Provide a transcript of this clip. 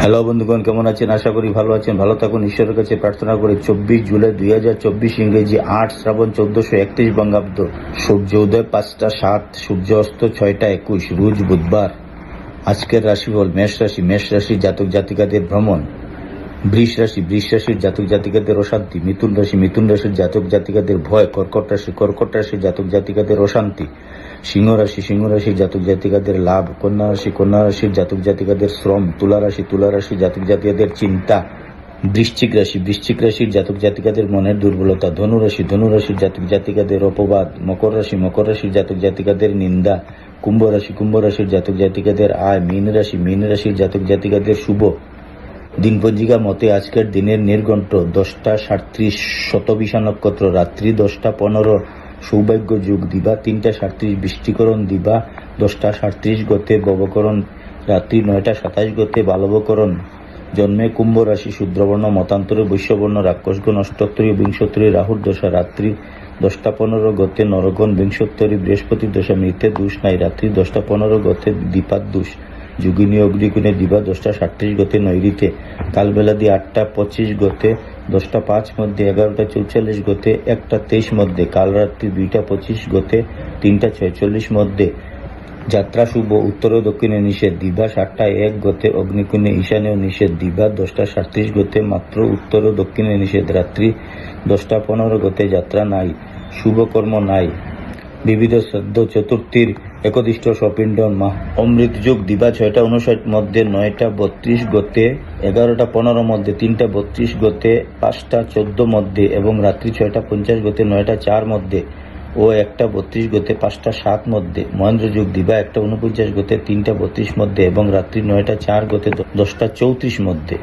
Hello বন্ধুগণ, কেমন আছেন? আশা করি ভালো আছেন। ভালো থাকুন, ঈশ্বরের কাছে প্রার্থনা করি। 24 জুলাই 2024 ইংরেজি, 8 শ্রাবণ 1431 বঙ্গাব্দ। সূর্য উদয় 5টা 7, সূর্য অস্ত 6টা 21, রোজ বুধবার। আজকের রাশিফল: মেষ রাশি, মেষ রাশির জাতক জাতিকাদের ভ্রমণ। বৃষ রাশি, বৃষ রাশির জাতক জাতিকাদের অশান্তি। মিথুন রাশি, মিথুন রাশির জাতক জাতিকাদের ভয়। কর্কট রাশি, কর্কট রাশির জাতক জাতিকাদের অশান্তি। সিংহ রাশি, সিংহ রাশির জাতক জাতিকাদের লাভ। কন্যা রাশি, কন্যা রাশির জাতক জাতিকাদের শ্রম। তুলা রাশি, তুলা রাশির জাতক জাতিকাদের চিন্তা। বৃশ্চিক রাশি, বৃশ্চিক রাশির জাতক জাতিকাদের মনের দুর্বলতা। ধনু রাশি, ধনু রাশির জাতক জাতিকাদের অপবাদ। মকর রাশি, মকর রাশির জাতক জাতিকাদের নিন্দা। কুম্ভ রাশি, কুম্ভ রাশির জাতক জাতিকাদের আয়। মীন রাশি, মীন রাশির জাতক জাতিকাদের শুভ। দিনপঞ্জিকা মতে আজকের দিনের নির্ঘণ্ট 10টা 37, শতবিশা নক্ষত্র, রাত্রি 10টা 15, সৌভাগ্য যুগ দিবা 3টা 37, বৃষ্টিকরণ দিবা 10টা 37 গতে, ববকরণ রাত্রি 9টা 27 গতে, বালবকরণ। জন্মে কুম্ভ রাশি, শূদ্রবর্ণ, মতান্তরে বৈশ্যবর্ণ, রাক্ষসগণ, অষ্টোত্তরী বিংশোত্তরী, রাহুর দশা রাত্রি 10টা 15 গতে, নরগণ বিংশোত্তরী, বৃহস্পতির দশা, মৃতে দোষ নাই, রাত্রি 10টা 15 গতে, দ্বিপাদ দোষ। যোগিনী অগ্নিকুণে দিবা 10টা 37 গতে, নৈরিতে। কালবেলা দিয়ে 8টা 25 গতে, 10টা 5 মধ্যে, 11টা 44 গতে, 1টা 23 মধ্যে। কাল রাত্রি 2টা 25 গতে, 3টা 46 মধ্যে। যাত্রা শুভ, উত্তর ও দক্ষিণে নিষেধ। দিবা 7টা 1 গতে, অগ্নিকুণে ঈশানেও নিষেধ। দিবা 10টা 37 গতে, মাত্র উত্তর ও দক্ষিণে নিষেধ। রাত্রি 10টা 15 গতে, যাত্রা নাই, শুভকর্ম নাই। বিবিধ শ্রাদ্ধ চতুর্থীর একদিষ্ট সপিণ্ডন অমৃত যুগ। দিবা 6টা 59 মধ্যে, 9টা 32 গতে, 11টা 15 মধ্যে, 3টা 32 গতে, 5টা 14 মধ্যে এবং রাত্রি 6টা 50 গতে, 9টা 4 মধ্যে ও 1টা 32 গতে, 5টা 7 মধ্যে। মহেন্দ্র যুগ। দিবা 1টা 49 গতে, 3টা 32 মধ্যে এবং রাত্রি 9টা 4 গতে, 10টা 34 মধ্যে।